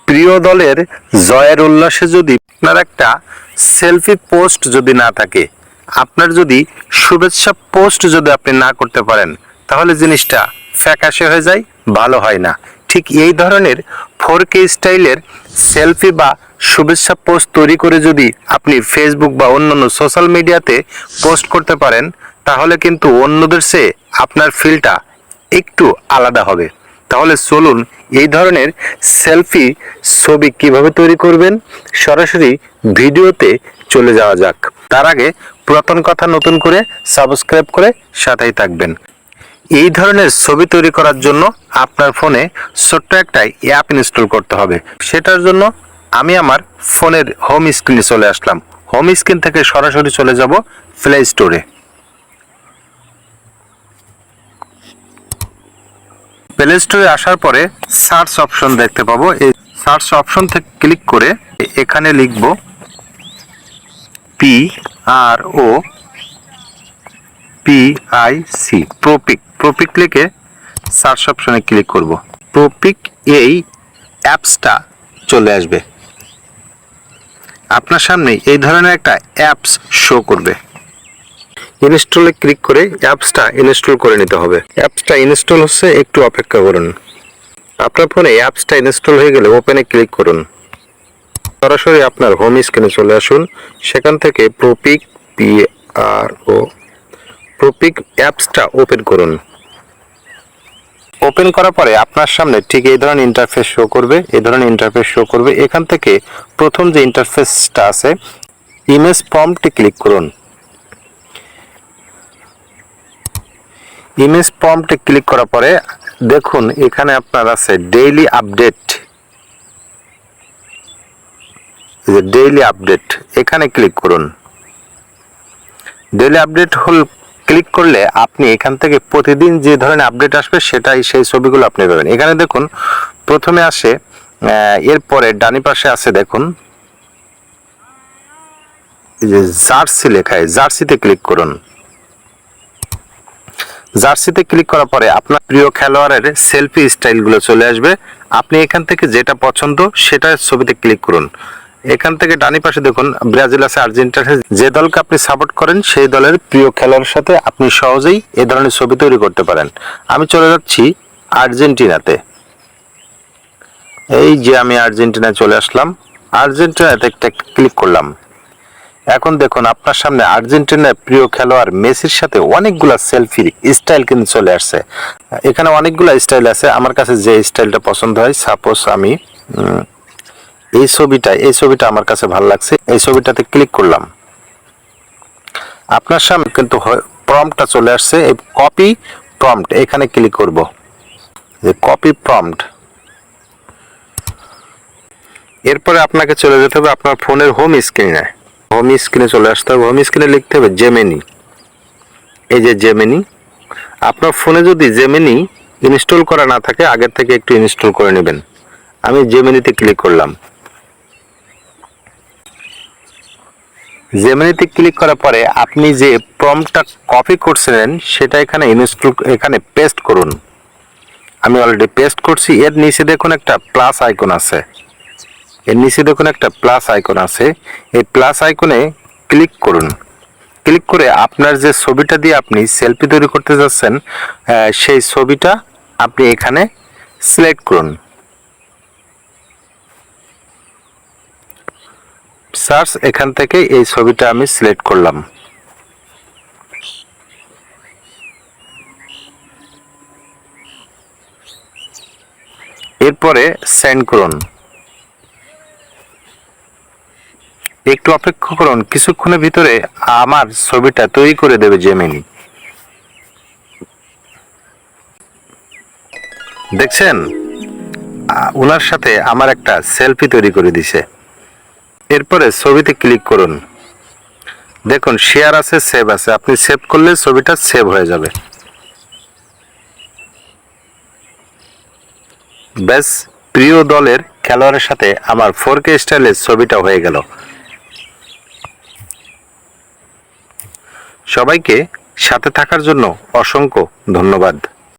প্রিয় দলের জয়ের উল্লাসে যদি আপনার একটা সেলফি পোস্ট যদি না থাকে, আপনার যদি শুভেচ্ছা পোস্ট যদি আপনি না করতে পারেন, তাহলে জিনিসটা ফ্যাকাশে হয়ে যায়, ভালো হয় না। ঠিক এই ধরনের 4K স্টাইলের সেলফি বা শুভেচ্ছা পোস্ট তৈরি করে যদি আপনি ফেসবুক বা অন্যান্য সোশ্যাল মিডিয়াতে পোস্ট করতে পারেন, তাহলে কিন্তু অন্যদের চেয়ে আপনার ফিলটা একটু আলাদা হবে। তাহলে চলুন এই ধরনের সেলফি ছবি কিভাবে তৈরি করবেন সরাসরি ভিডিওতে চলে যাওয়া যাক। তার আগে পুরাতন কথা নতুন করে সাবস্ক্রাইব করে সাথেই থাকবেন। এই ধরনের ছবি তৈরি করার জন্য আপনার ফোনে ছোট্ট একটা অ্যাপ ইনস্টল করতে হবে। সেটার জন্য আমি আমার ফোনের হোম স্ক্রিনে চলে আসলাম। হোম স্ক্রিন থেকে সরাসরি চলে যাব প্লে স্টোরে। প্লে স্টোরে আসার পরে সার্চ অপশন দেখতে পাবো। এই সার্চ অপশন থেকে ক্লিক করে এখানে লিখব PROPIC প্রপিক লিখে সার্চ অপশনে ক্লিক করব। প্রপিক এই অ্যাপসটা চলে আসবে আপনার সামনে। এই ধরনের একটা অ্যাপস শো করবে। ইনস্টলে ক্লিক করে অ্যাপসটা ইনস্টল করে নিতে হবে। অ্যাপসটা ইনস্টল হচ্ছে, একটু অপেক্ষা করুন। আপনার ফোনে অ্যাপসটা ইনস্টল হয়ে গেলে ওপেনে ক্লিক করুন। সরাসরি আপনার হোম স্ক্রিনে চলে আসুন। সেখান থেকে প্রপিক অ্যাপসটা ওপেন করুন। ওপেন করার পরে আপনার সামনে ঠিক এই ধরনের ইন্টারফেস শো করবে। এখান থেকে প্রথম যে ইন্টারফেসটা আছে ইমেজ প্রম্পটে ক্লিক করুন। ইমেজ প্রম্পটে ক্লিক করার পরে দেখুন এখানে আপনার আছে ডেইলি আপডেট। এখানে ক্লিক করুন। ডেইলি আপডেট ক্লিক করলে আপনি এখান থেকে প্রতিদিন যে ধরনের আপডেট আসবে সেই ছবিগুলো আপনি পাবেন। এখানে দেখুন প্রথমে আসে, এরপরে ডানি পাশে আছে দেখুন যে জার্সি লেখা, জার্সিতে ক্লিক করুন। জার্সিতে ক্লিক করার পরে আপনার প্রিয় খেলোয়াড়ের সেলফি স্টাইলগুলো চলে আসবে। আপনি এখান থেকে যেটা পছন্দ সেটা ছবিতে ক্লিক করুন। এখান থেকে ডানি পাশে দেখুন ব্রাজিল আছে, আর্জেন্টিনা আছে। যে দলকে আপনি সাপোর্ট করেন সেই দলের প্রিয় খেলোয়াড়ের সাথে আপনি সহজেই এই ধরনের ছবি তৈরি করতে পারেন। আমি চলে যাচ্ছি আর্জেন্টিনাতে। এই যে আমি আর্জেন্টিনায় চলে আসলাম। আর্জেন্টিনাতে একটা ক্লিক করলাম। এখন দেখুন আপনার সামনে আর্জেন্টিনার প্রিয় খেলোয়াড় মেসির সাথে অনেকগুলা সেলফি স্টাইল কিন্তু চলে আসছে। এখানে অনেকগুলা স্টাইল আছে। আমার কাছে যে স্টাইলটা পছন্দ হয়, সাপোজ আমি এই ছবিটা আমার কাছে ভালো লাগছে, এই ছবিটাতে ক্লিক করলাম। আপনার সামনে কিন্তু প্রম্পটটা চলে আসছে। এই কপি প্রম্পট এখানে ক্লিক করব। যে কপি প্রম্পট, এরপরে আপনাকে চলে যেতে হবে আপনার ফোনের হোম স্ক্রিনে চলে আসতে হবে। হোম স্ক্রিনে লিখতে হবে জেমিনি। এই যে জেমিনি, আপনার ফোনে যদি জেমিনি ইনস্টল করা না থাকে আগের থেকে একটু ইনস্টল করে নেবেন। আমি জেমিনিতে ক্লিক করলাম। জেমিনিতে ক্লিক করার পরে আপনি যে প্রম্পটটা কপি করছিলেন সেটা এখানে পেস্ট করুন। আমি অলরেডি পেস্ট করছি। এর নিচে দেখুন একটা প্লাস আইকন আছে। এই প্লাস আইকনে ক্লিক করুন। ক্লিক করে আপনার যে ছবিটা দিয়ে আপনি সেলফি তৈরি করতে যাচ্ছেন সেই ছবিটা আপনি এখানে সিলেক্ট করুন। সার্চ, এখান থেকে এই ছবিটা আমি সিলেক্ট করলাম। এরপরে সেন্ড করুন। একটু অপেক্ষা করুন, কিছুক্ষণের ভিতরে আমার ছবিটা তৈরি করে দেবে জেমিনি। দেখছেন ওনার সাথে আমার একটা সেলফি তৈরি করে দিছে। এরপরে ছবিতে ক্লিক করুন। দেখুন শেয়ার আছে, সেভ আছে। আপনি সেভ করলে ছবিটা সেভ হয়ে যাবে। ব্যাস, প্রিয় দলের খেলোয়াড়ের সাথে আমার 4K স্টাইলের ছবিটা হয়ে গেল। সবাইকে সাথে থাকার জন্য অসংখ্য ধন্যবাদ।